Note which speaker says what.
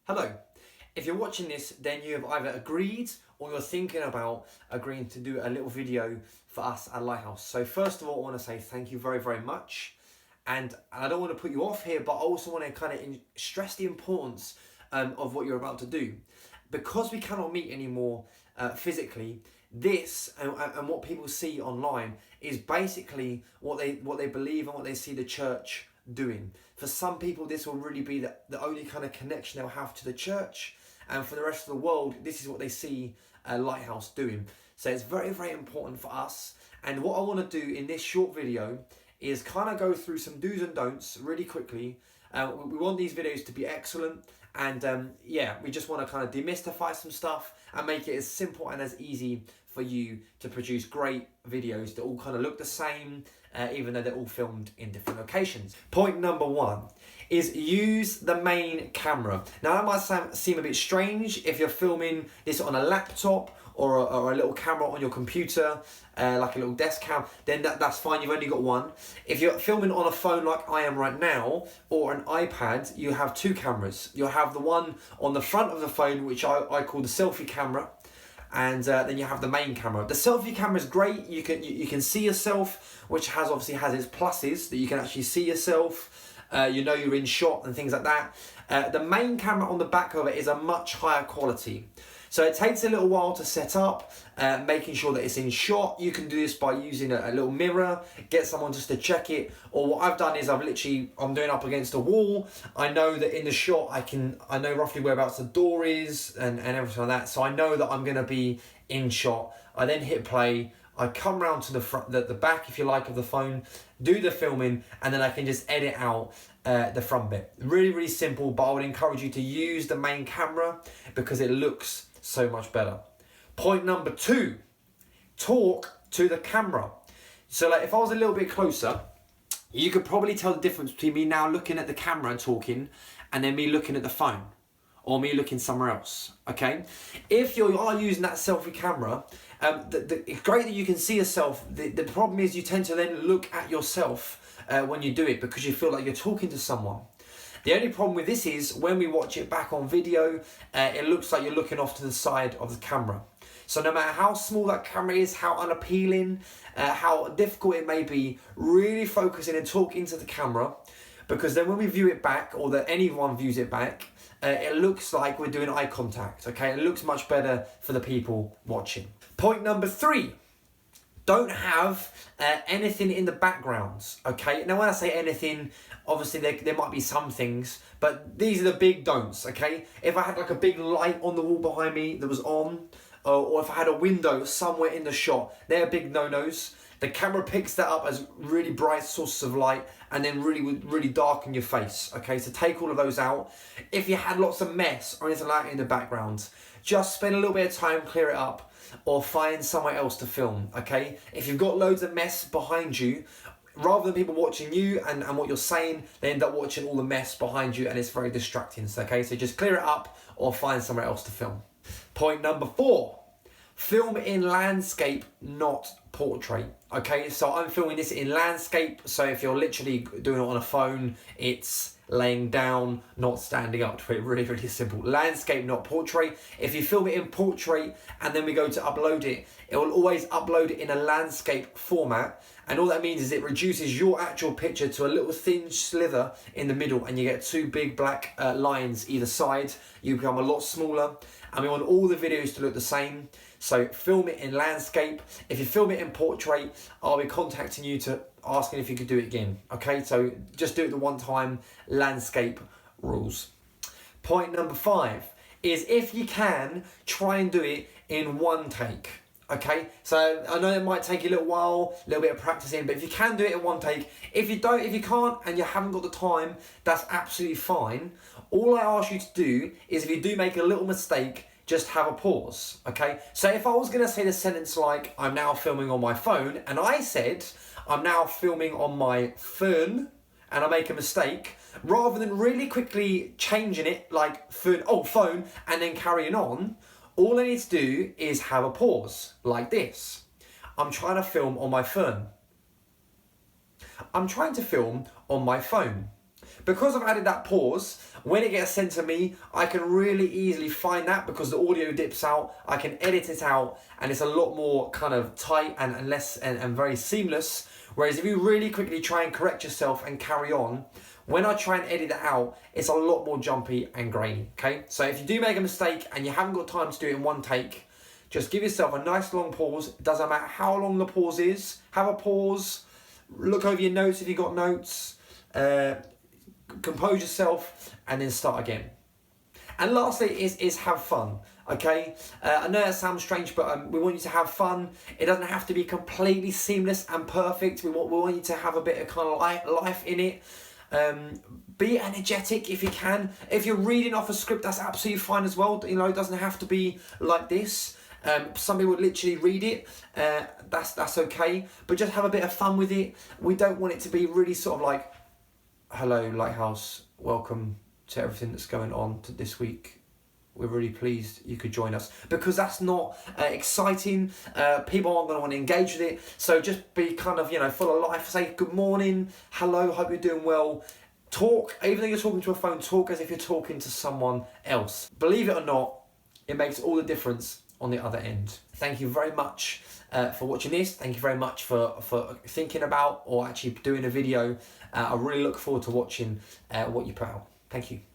Speaker 1: Hello. If you're watching this, then you have either agreed or you're thinking about agreeing to do a little video for us at Lighthouse. So first of all, I want to say thank you very, very much. And I don't want to put you off here, but I also want to kind of stress the importance of what you're about to do. Because we cannot meet anymore physically, this and what people see online is basically what they believe and what they see the church doing. For some people, this will really be the only kind of connection they'll have to the church, and for the rest of the world, this is what they see Lighthouse doing. So it's very, very important for us. And what I want to do in this short video is kind of go through some do's and don'ts really quickly. We want these videos to be excellent, and yeah, we just want to kind of demystify some stuff and make it as simple and as easy for you to produce great videos that all kind of look the same, even though they're all filmed in different locations. Point number one is use the main camera. Now that might seem a bit strange if you're filming this on a laptop or a little camera on your computer, like a little desk cam, then that's fine, you've only got one. If you're filming on a phone like I am right now, or an iPad, you have two cameras. You'll have the one on the front of the phone, which I call the selfie camera, and then you have the main camera. The selfie camera is great. You can see yourself, which obviously has its pluses, that you can actually see yourself. You know you're in shot and things like that. The main camera on the back of it is a much higher quality. So it takes a little while to set up, making sure that it's in shot. You can do this by using a little mirror, get someone just to check it. Or what I've done is I'm doing up against a wall. I know that in the shot, I know roughly whereabouts the door is and everything like that. So I know that I'm gonna be in shot. I then hit play. I come round to the front, the back, if you like, of the phone, do the filming, and then I can just edit out the front bit. Really, really simple, but I would encourage you to use the main camera because it looks so much better. Point number two, talk to the camera. So like if I was a little bit closer, you could probably tell the difference between me now looking at the camera and talking and then me looking at the phone or me looking somewhere else, okay? If you are using that selfie camera, it's great that you can see yourself. The problem is you tend to then look at yourself when you do it because you feel like you're talking to someone. The only problem with this is when we watch it back on video, it looks like you're looking off to the side of the camera. So no matter how small that camera is, how unappealing, how difficult it may be, really focusing and talking to the camera, because then when we view it back, or that anyone views it back, it looks like we're doing eye contact, okay? It looks much better for the people watching. Point number three. Don't have anything in the backgrounds, okay? Now when I say anything, obviously there might be some things, but these are the big don'ts, okay? If I had like a big light on the wall behind me that was on, or if I had a window somewhere in the shot, they're big no-nos. The camera picks that up as really bright sources of light and then really darken your face, okay? So take all of those out. If you had lots of mess or anything like that in the background, just spend a little bit of time, clear it up, or find somewhere else to film, okay? If you've got loads of mess behind you, rather than people watching you and what you're saying, they end up watching all the mess behind you and it's very distracting, okay? So just clear it up or find somewhere else to film. Point number four, film in landscape, not portrait, okay? So I'm filming this in landscape, so if you're literally doing it on a phone, it's laying down, not standing up. Really, really simple. Landscape, not portrait. If you film it in portrait and then we go to upload it, it will always upload it in a landscape format. And all that means is it reduces your actual picture to a little thin slither in the middle and you get two big black lines either side. You become a lot smaller. And we want all the videos to look the same. So film it in landscape. If you film it in portrait, I'll be contacting you to asking if you could do it again. Okay, so just do it the one time, landscape rules. Point number five is if you can, try and do it in one take. Okay, so I know it might take you a little while, a little bit of practicing, but if you can do it in one take, if you can't and you haven't got the time, that's absolutely fine. All I ask you to do is if you do make a little mistake, just have a pause, okay? So if I was gonna say the sentence like, I'm now filming on my phone, and I said, I'm now filming on my phone, and I make a mistake, rather than really quickly changing it like phone, and then carrying on, all I need to do is have a pause, like this. I'm trying to film on my phone. I'm trying to film on my phone. because I've added that pause, when it gets sent to me, I can really easily find that because the audio dips out. I can edit it out, and it's a lot more kind of tight and less and very seamless. Whereas if you really quickly try and correct yourself and carry on, when I try and edit it out, it's a lot more jumpy and grainy, okay? So if you do make a mistake and you haven't got time to do it in one take, just give yourself a nice long pause. It doesn't matter how long the pause is. Have a pause, look over your notes if you've got notes, compose yourself, and then start again. And lastly is have fun, okay? I know that sounds strange, but we want you to have fun. It doesn't have to be completely seamless and perfect. We want you to have a bit of kind of life in it. Be energetic if you can. If you're reading off a script, that's absolutely fine as well. You know, it doesn't have to be like this. Some people would literally read it. That's okay. But just have a bit of fun with it. We don't want it to be really sort of like, hello, Lighthouse, welcome to everything that's going on this week. We're really pleased you could join us, because that's not exciting. People aren't going to want to engage with it. So just be kind of, full of life. Say good morning, hello, hope you're doing well. Talk, even though you're talking to a phone, talk as if you're talking to someone else. Believe it or not, it makes all the difference on the other end. Thank you very much for watching this. Thank you very much for thinking about or actually doing a video. I really look forward to watching what you put out. Thank you.